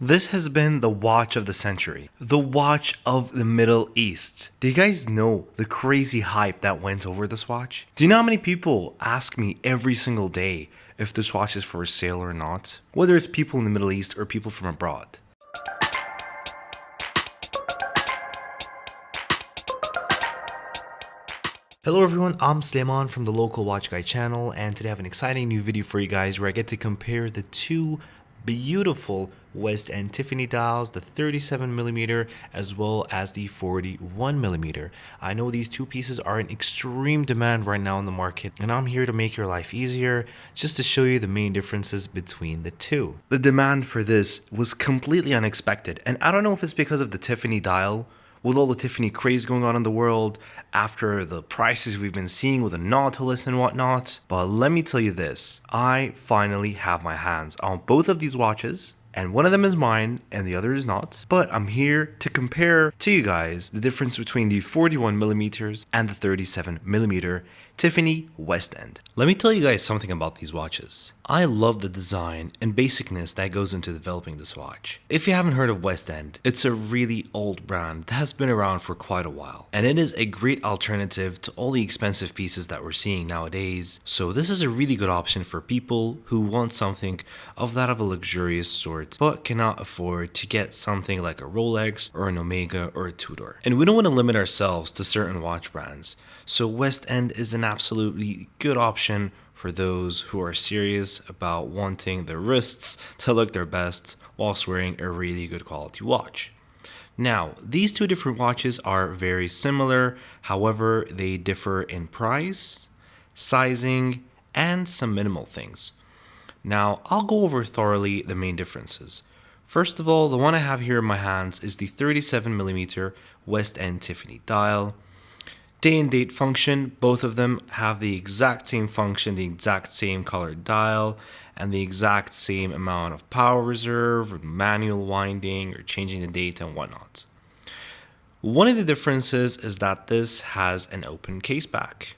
This has been the watch of the century, the watch of the Middle East. Do you guys know the crazy hype that went over this watch? Do you know how many people ask me every single day if this watch is for sale or not? Whether it's people in the Middle East or people from abroad. Hello everyone, I'm Sleiman from the local watch guy channel, and today I have an exciting new video for you guys where I get to compare the two beautiful West End Tiffany dials, the 37mm as well as the 41mm. I know these two pieces are in extreme demand right now in the market, and I'm here to make your life easier just to show you the main differences between the two. The demand for this was completely unexpected, and I don't know if it's because of the Tiffany dial, with all the Tiffany craze going on in the world, after the prices we've been seeing with the Nautilus and whatnot. But let me tell you this, I finally have my hands on both of these watches, and one of them is mine and the other is not. But I'm here to compare to you guys the difference between the 41mm and the 37mm Tiffany West End. Let me tell you guys something about these watches. I love the design and basicness that goes into developing this watch. If you haven't heard of West End, it's a really old brand that has been around for quite a while, and it is a great alternative to all the expensive pieces that we're seeing nowadays. So this is a really good option for people who want something of that of a luxurious sort but cannot afford to get something like a Rolex or an Omega or a Tudor. And we don't want to limit ourselves to certain watch brands, so West End is an absolutely good option for those who are serious about wanting their wrists to look their best whilst wearing a really good quality watch. Now, these two different watches are very similar, however, they differ in price, sizing, and some minimal things. Now, I'll go over thoroughly the main differences. First of all, the one I have here in my hands is the 37mm West End Tiffany Dial. Day and date function, both of them have the exact same function, the exact same colored dial, and the exact same amount of power reserve, or manual winding, or changing the date and whatnot. One of the differences is that this has an open caseback.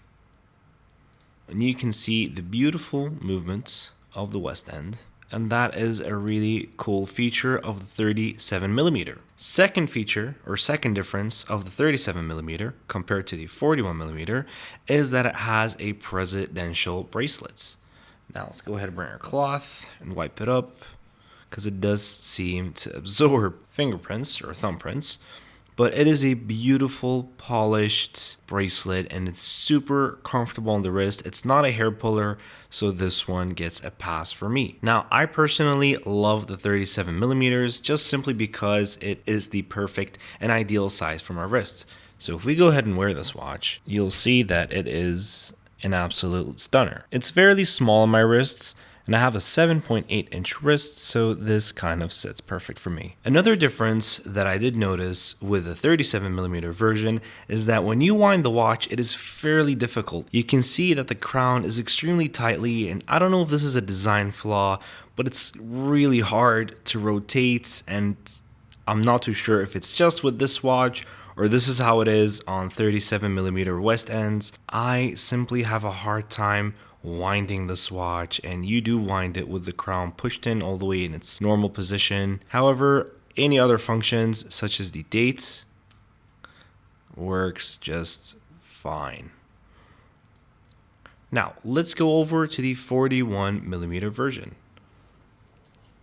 And you can see the beautiful movements of the West End, and that is a really cool feature of the 37mm. Second feature, or second difference of the 37mm compared to the 41mm is that it has a presidential bracelets. Now let's go ahead and bring our cloth and wipe it up, because it does seem to absorb fingerprints or thumbprints. But it is a beautiful polished bracelet and it's super comfortable on the wrist. It's not a hair puller, so this one gets a pass for me. Now, I personally love the 37mm just simply because it is the perfect and ideal size for my wrist. So if we go ahead and wear this watch, you'll see that it is an absolute stunner. It's fairly small on my wrists, and I have a 7.8-inch wrist, so this kind of sits perfect for me. Another difference that I did notice with the 37mm version is that when you wind the watch, it is fairly difficult. You can see that the crown is extremely tightly, and I don't know if this is a design flaw, but it's really hard to rotate, and I'm not too sure if it's just with this watch or this is how it is on 37mm West Ends. I simply have a hard time winding this watch, and you do wind it with the crown pushed in all the way in its normal position. However, any other functions such as the date works just fine. Now let's go over to the 41mm version.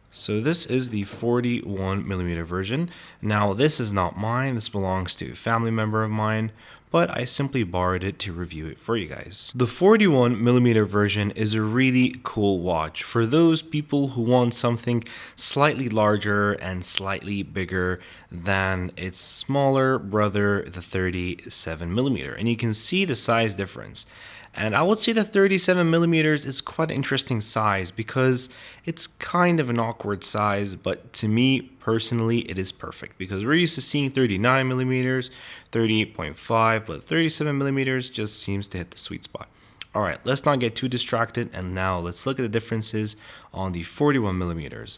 So this is the 41mm version. Now this is not mine, this belongs to a family member of mine, but I simply borrowed it to review it for you guys. The 41mm version is a really cool watch for those people who want something slightly larger and slightly bigger than its smaller brother, the 37mm, and you can see the size difference. And I would say the 37mm is quite an interesting size because it's kind of an awkward size, but to me personally it is perfect because we're used to seeing 39mm, 38.5, but 37mm just seems to hit the sweet spot. Alright, let's not get too distracted, and now let's look at the differences on the 41mm.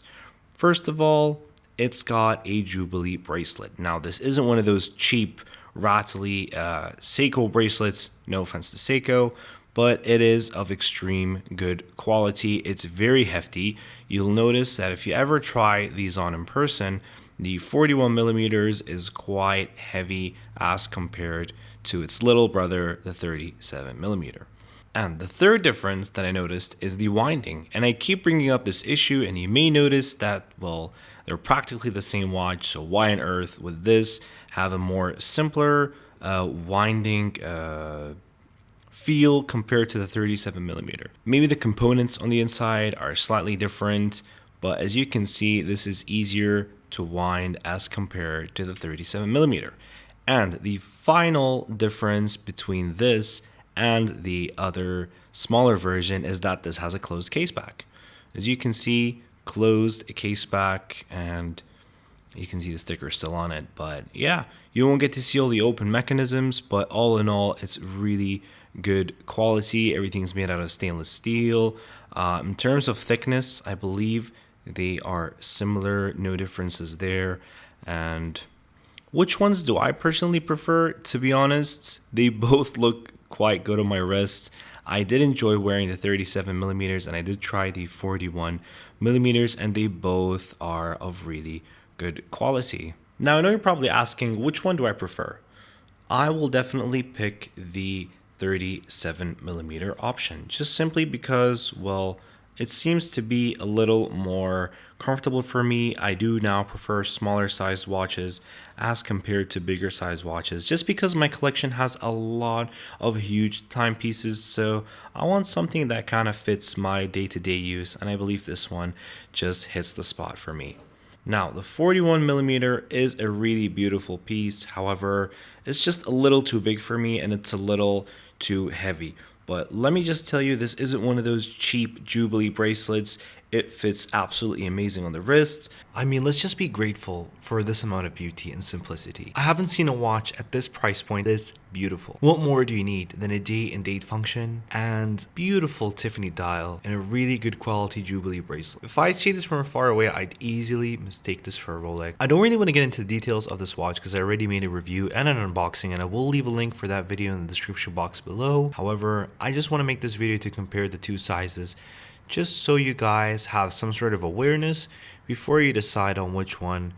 First of all, it's got a Jubilee bracelet. Now this isn't one of those cheap rattly Seiko bracelets, no offense to Seiko, but it is of extreme good quality. It's very hefty. You'll notice that if you ever try these on in person, the 41 millimeters is quite heavy as compared to its little brother, the 37 millimeter. And the third difference that I noticed is the winding. And I keep bringing up this issue, and you may notice that, well, they're practically the same watch, so why on earth would this have a more simpler winding feel compared to the 37 millimeter? Maybe the components on the inside are slightly different, but as you can see, this is easier to wind as compared to the 37 millimeter. And the final difference between this and the other smaller version is that this has a closed caseback. As you can see, closed caseback, and you can see the sticker still on it. But yeah, you won't get to see all the open mechanisms, but all in all, it's really good quality. Everything's made out of stainless steel. In terms of thickness, I believe they are similar, no differences there. And which ones do I personally prefer? To be honest, they both look quite good on my wrists. I did enjoy wearing the 37 millimeters, and I did try the 41 millimeters, and they both are of really good quality. Now, I know you're probably asking, which one do I prefer? I will definitely pick the 37 millimeter option, just simply because, well, it seems to be a little more comfortable for me. I do now prefer smaller sized watches as compared to bigger sized watches, just because my collection has a lot of huge timepieces. So I want something that kind of fits my day-to-day use, and I believe this one just hits the spot for me. Now, the 41 millimeter is a really beautiful piece. However, it's just a little too big for me, and it's a little too heavy. But let me just tell you, this isn't one of those cheap Jubilee bracelets. It fits absolutely amazing on the wrists. I mean, let's just be grateful for this amount of beauty and simplicity. I haven't seen a watch at this price point this beautiful. What more do you need than a day and date function and beautiful Tiffany dial and a really good quality Jubilee bracelet? If I see this from far away, I'd easily mistake this for a Rolex. I don't really want to get into the details of this watch because I already made a review and an unboxing, and I will leave a link for that video in the description box below. However, I just want to make this video to compare the two sizes, just so you guys have some sort of awareness before you decide on which one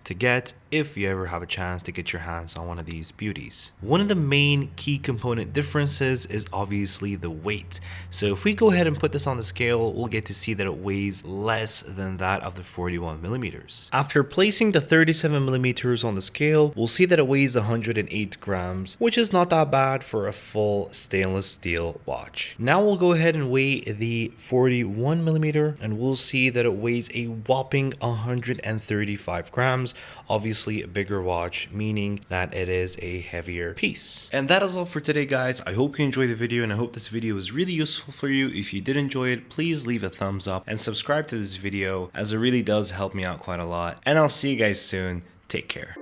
to get if you ever have a chance to get your hands on one of these beauties. One of the main key component differences is obviously the weight. So if we go ahead and put this on the scale, we'll get to see that it weighs less than that of the 41 millimeters. After placing the 37 millimeters on the scale, we'll see that it weighs 108 grams, which is not that bad for a full stainless steel watch. Now we'll go ahead and weigh the 41 millimeter, and we'll see that it weighs a whopping 135 grams. Obviously a bigger watch, meaning that it is a heavier piece. And that is all for today, guys. I hope you enjoyed the video, and I hope this video was really useful for you. If you did enjoy it, please leave a thumbs up and subscribe to this video, as it really does help me out quite a lot. And I'll see you guys soon. Take care.